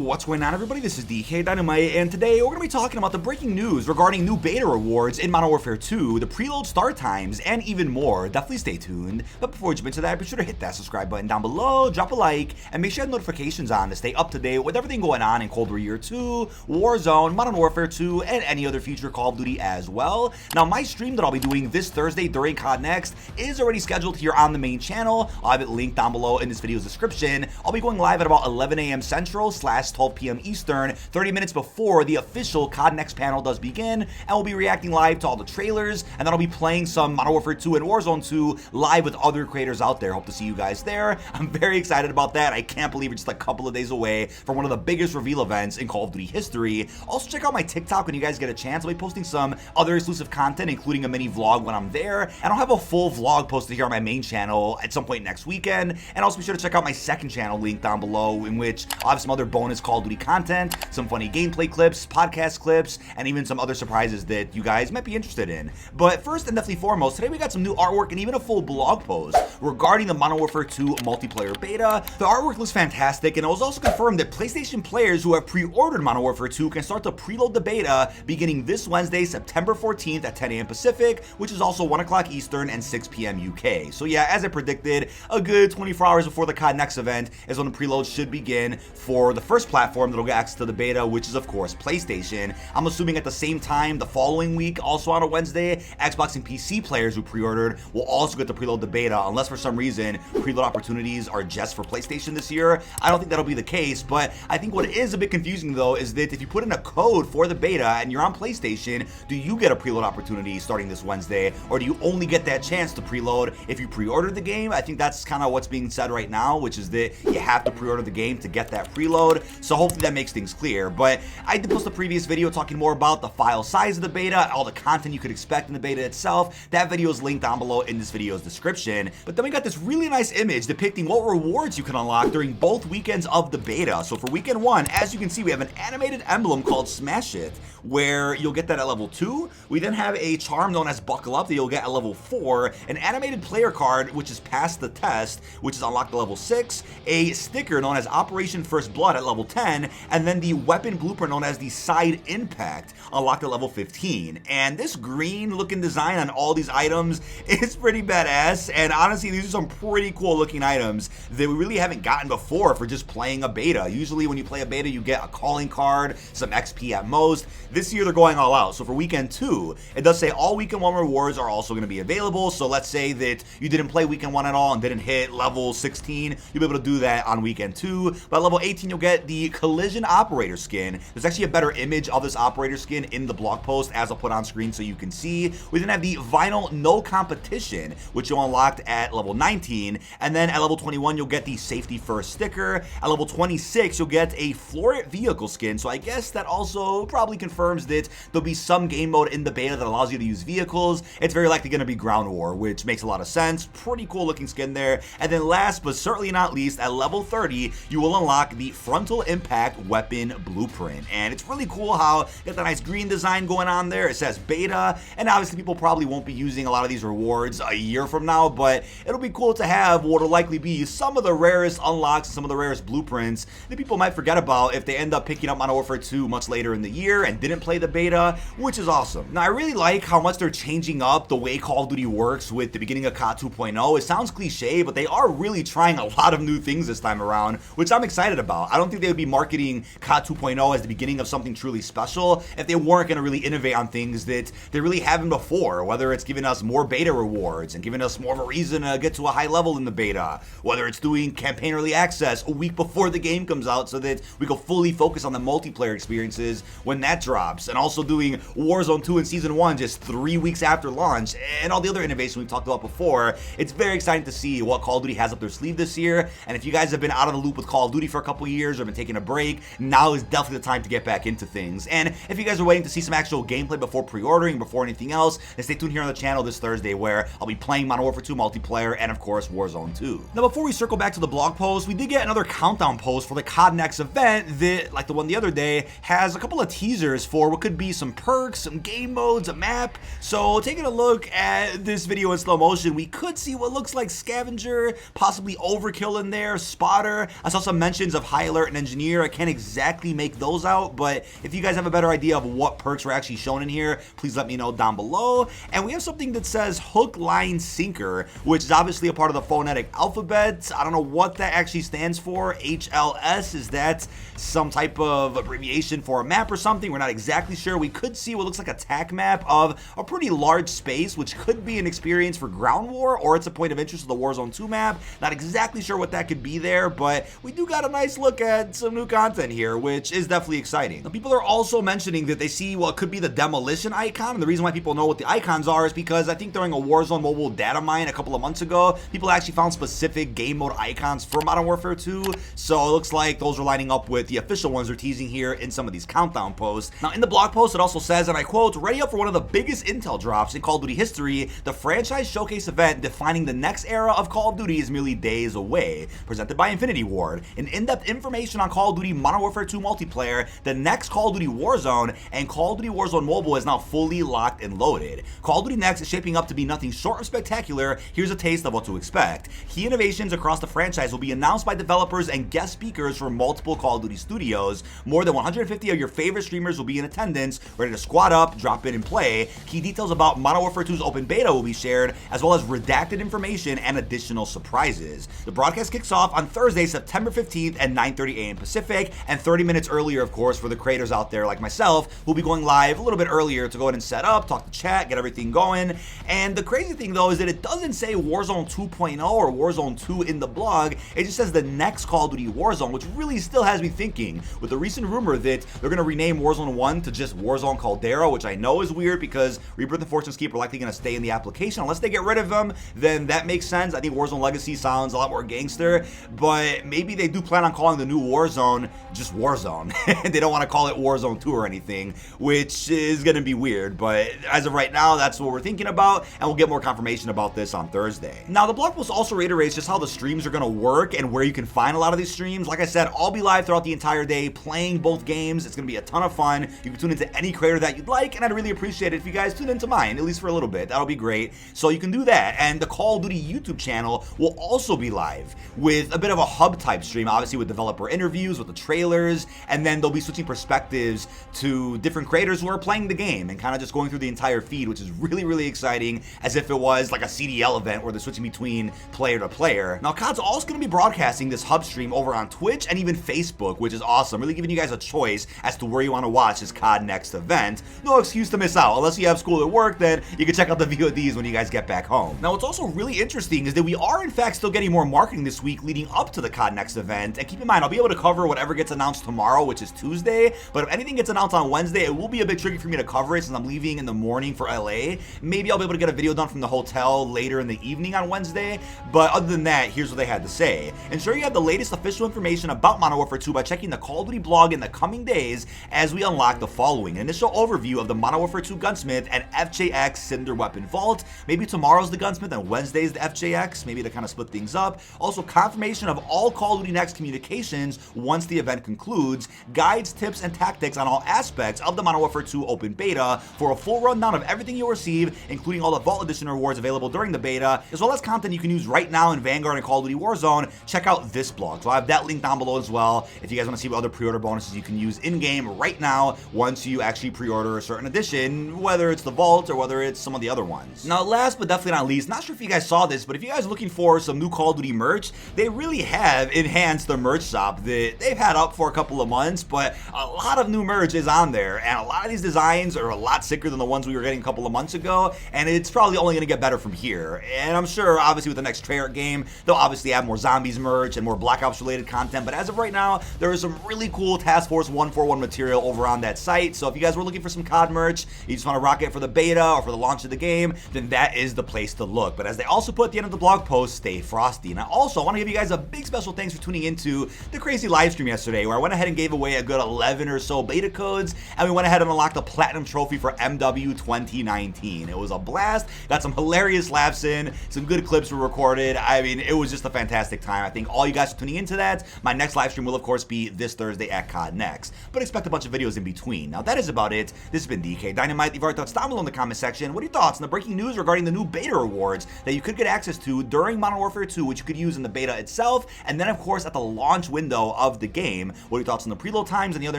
What's going on, everybody? This is dkdynamite, and today we're going to be talking about the breaking news regarding new beta rewards in Modern Warfare 2, the preload start times, and even more. Definitely stay tuned. But before we jump into that, be sure to hit that subscribe button down below, drop a like, and make sure you have notifications on to stay up to date with everything going on in Cold War Year 2, Warzone, Modern Warfare 2, and any other future Call of Duty as well. Now, my stream that I'll be doing this Thursday during COD Next is already scheduled here on the main channel. I'll have it linked down below in this video's description. I'll be going live at about 11 a.m. Central / 12 p.m. Eastern, 30 minutes before the official COD Next panel does begin, and we'll be reacting live to all the trailers, and then I'll be playing some Modern Warfare 2 and Warzone 2 live with other creators out there. Hope to see you guys there. I'm very excited about that. I can't believe it's just a couple of days away from one of the biggest reveal events in Call of Duty history. Also, check out my TikTok when you guys get a chance. I'll be posting some other exclusive content, including a mini vlog when I'm there, and I'll have a full vlog posted here on my main channel at some point next weekend. And also be sure to check out my second channel link down below, in which I'll have some other bonus Call of Duty content, some funny gameplay clips, podcast clips, and even some other surprises that you guys might be interested in. But first and definitely foremost, today we got some new artwork and even a full blog post regarding the Modern Warfare 2 multiplayer beta. The artwork looks fantastic, and it was also confirmed that PlayStation players who have pre-ordered Modern Warfare 2 can start to preload the beta beginning this Wednesday, September 14th at 10 a.m. Pacific, which is also 1 o'clock Eastern and 6 p.m. UK. So yeah, as I predicted, a good 24 hours before the COD Next event is when the preload should begin for the first platform that'll get access to the beta, which is of course PlayStation. I'm assuming at the same time the following week, also on a Wednesday, Xbox and PC players who pre-ordered will also get to preload the beta, unless for some reason preload opportunities are just for PlayStation this year. I don't think that'll be the case, but I think what is a bit confusing though is that if you put in a code for the beta and you're on PlayStation, do you get a preload opportunity starting this Wednesday, or do you only get that chance to preload if you pre-ordered the game? I think that's kind of what's being said right now, which is that you have to pre-order the game to get that preload. So hopefully that makes things clear. But I did post a previous video talking more about the file size of the beta, all the content you could expect in the beta itself. That video is linked down below in this video's description. But then we got this really nice image depicting what rewards you can unlock during both weekends of the beta. So for weekend 1, as you can see, we have an animated emblem called Smash It, where you'll get that at level 2. We then have a charm known as Buckle Up that you'll get at level 4, an animated player card which is Past the Test, which is unlocked at level 6, a sticker known as Operation First Blood at level 10, and then the weapon blueprint known as the Side Impact unlocked at level 15. And this green looking design on all these items is pretty badass, and honestly these are some pretty cool looking items that we really haven't gotten before for just playing a beta. Usually when you play a beta you get a calling card, some XP at most. This year they're going all out. So for weekend 2, it does say all weekend 1 rewards are also going to be available. So let's say that you didn't play weekend 1 at all and didn't hit level 16, you'll be able to do that on weekend 2. But at level 18 you'll get the Collision Operator skin. There's actually a better image of this operator skin in the blog post, as I'll put on screen so you can see. We then have the Vinyl No Competition, which you'll unlock at level 19, and then at level 21 you'll get the Safety First sticker. At level 26 you'll get a Floor Vehicle skin, so I guess that also probably confirms that there'll be some game mode in the beta that allows you to use vehicles. It's very likely going to be Ground War, which makes a lot of sense. Pretty cool looking skin there. And then last but certainly not least, at level 30 you will unlock the Frontal Impact Weapon Blueprint, and it's really cool how you got the nice green design going on there. It says beta, and obviously people probably won't be using a lot of these rewards a year from now, but it'll be cool to have what will likely be some of the rarest unlocks, some of the rarest blueprints that people might forget about if they end up picking up Modern Warfare 2 much later in the year and didn't play the beta, which is awesome. Now I really like how much they're changing up the way Call of Duty works with the beginning of COD 2.0. It sounds cliche, but they are really trying a lot of new things this time around, which I'm excited about. I don't think they would be marketing COD 2.0 as the beginning of something truly special if they weren't going to really innovate on things that they really haven't before, whether it's giving us more beta rewards and giving us more of a reason to get to a high level in the beta, whether it's doing campaign early access a week before the game comes out so that we can fully focus on the multiplayer experiences when that drops, and also doing Warzone 2 and Season 1 just 3 weeks after launch, and all the other innovations we've talked about before. It's very exciting to see what Call of Duty has up their sleeve this year, and if you guys have been out of the loop with Call of Duty for a couple years or been taking a break, now is definitely the time to get back into things. And if you guys are waiting to see some actual gameplay before pre-ordering, before anything else, then stay tuned here on the channel this Thursday, where I'll be playing Modern Warfare 2 multiplayer and of course Warzone 2. Now before we circle back to the blog post, we did get another countdown post for the COD Next event that, like the one the other day, has a couple of teasers for what could be some perks, some game modes, a map. So taking a look at this video in slow motion, we could see what looks like Scavenger, possibly Overkill in there, Spotter. I saw some mentions of High Alert and engineer. I can't exactly make those out, but if you guys have a better idea of what perks were actually shown in here, please let me know down below. And we have something that says hook, line, sinker, which is obviously a part of the phonetic alphabet. I don't know what that actually stands for. HLS, is that some type of abbreviation for a map or something? We're not exactly sure. We could see what looks like a tac map of a pretty large space, which could be an experience for ground war, or it's a point of interest of the Warzone 2 map. Not exactly sure what that could be there, but we do got a nice look at some new content here, which is definitely exciting. Now, people are also mentioning that they see what could be the demolition icon, and the reason why people know what the icons are is because I think during a Warzone mobile data mine a couple of months ago, people actually found specific game mode icons for Modern Warfare 2, so it looks like those are lining up with the official ones they're teasing here in some of these countdown posts. Now, in the blog post, it also says, and I quote, "Ready up for one of the biggest intel drops in Call of Duty history, the franchise showcase event defining the next era of Call of Duty is merely days away. Presented by Infinity Ward, an in-depth information on Call of Duty Modern Warfare 2 multiplayer, the next Call of Duty Warzone, and Call of Duty Warzone Mobile is now fully locked and loaded. Call of Duty Next is shaping up to be nothing short of spectacular. Here's a taste of what to expect. Key innovations across the franchise will be announced by developers and guest speakers from multiple Call of Duty studios. More than 150 of your favorite streamers will be in attendance, ready to squad up, drop in, and play. Key details about Modern Warfare 2's open beta will be shared, as well as redacted information and additional surprises. The broadcast kicks off on Thursday, September 15th at 9:30 a.m. Pacific, and 30 minutes earlier, of course, for the creators out there like myself, who'll be going live a little bit earlier to go ahead and set up, talk to chat, get everything going. And the crazy thing, though, is that it doesn't say Warzone 2.0 or Warzone 2 in the blog. It just says the next Call of Duty Warzone, which really still has me thinking, with the recent rumor that they're going to rename Warzone 1 to just Warzone Caldera, which I know is weird because Rebirth and Fortune's Keep are likely going to stay in the application. Unless they get rid of them, then that makes sense. I think Warzone Legacy sounds a lot more gangster, but maybe they do plan on calling the new Warzone just Warzone. They don't want to call it Warzone 2 or anything, which is going to be weird, but as of right now, that's what we're thinking about, and we'll get more confirmation about this on Thursday. Now, the blog post also reiterates just how the streams are going to work and where you can find a lot of these streams. Like I said, I'll be live throughout the entire day playing both games. It's going to be a ton of fun. You can tune into any creator that you'd like, and I'd really appreciate it if you guys tune into mine, at least for a little bit. That'll be great. So you can do that, and the Call of Duty YouTube channel will also be live with a bit of a hub type stream, obviously with developer interviews, with the trailers, and then they'll be switching perspectives to different creators who are playing the game and kind of just going through the entire feed, which is really, really exciting, as if it was like a CDL event where they're switching between player to player. Now, COD's also going to be broadcasting this hub stream over on Twitch and even Facebook, which is awesome. Really giving you guys a choice as to where you want to watch this COD Next event. No excuse to miss out. Unless you have school or work, then you can check out the VODs when you guys get back home. Now, what's also really interesting is that we are in fact still getting more marketing this week leading up to the COD Next event. And keep in mind, I'll be able to cover whatever gets announced tomorrow, which is Tuesday. But if anything gets announced on Wednesday, it will be a bit tricky for me to cover it since I'm leaving in the morning for LA. Maybe I'll be able to get a video done from the hotel later in the evening on Wednesday. But other than that, here's what they had to say. Ensure you have the latest official information about Modern Warfare 2 by checking the Call of Duty blog in the coming days as we unlock the following: an initial overview of the Modern Warfare 2 Gunsmith and FJX Cinder Weapon Vault. Maybe tomorrow's the Gunsmith and Wednesday's the FJX, maybe to kind of split things up. Also, confirmation of all Call of Duty Next communications once the event concludes. Guides, tips, and tactics on all aspects of the Modern Warfare 2 open beta for a full rundown of everything you'll receive, including all the Vault Edition rewards available during the beta, as well as content you can use right now in Vanguard and Call of Duty Warzone. Check out this blog. So I have that link down below as well if you guys want to see what other pre-order bonuses you can use in-game right now once you actually pre-order a certain edition, whether it's the Vault or whether it's some of the other ones. Now, last but definitely not least, not sure if you guys saw this, but if you guys are looking for some new Call of Duty merch, they really have enhanced the merch shop that they've had up for a couple of months, but a lot of new merch is on there, and a lot of these designs are a lot sicker than the ones we were getting a couple of months ago, and it's probably only going to get better from here. And I'm sure, obviously, with the next Treyarch game, they'll obviously have more Zombies merch and more Black Ops related content, but as of right now, there is some really cool Task Force 141 material over on that site. So if you guys were looking for some COD merch, you just want to rock it for the beta or for the launch of the game, then that is the place to look. But as they also put at the end of the blog post, stay frosty. And I also want to give you guys a big special thanks for tuning into the crazy live stream yesterday, where I went ahead and gave away a good 11 or so beta codes, and we went ahead and unlocked a platinum trophy for MW 2019. It was a blast, got some hilarious laughs in, some good clips were recorded. I mean, it was just a fantastic time. I thank all you guys for tuning into that. My next live stream will of course be this Thursday at COD Next, but expect a bunch of videos in between. Now that is about it. This has been dkdynamite. Leave your thoughts down below in the comment section. What are your thoughts on the breaking news regarding the new beta rewards that you could get access to during Modern Warfare 2, which you could use in the beta itself, and then of course at the launch window video of the game, what are your thoughts on the preload times and the other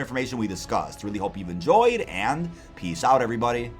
information we discussed. Really hope you've enjoyed, and peace out, everybody.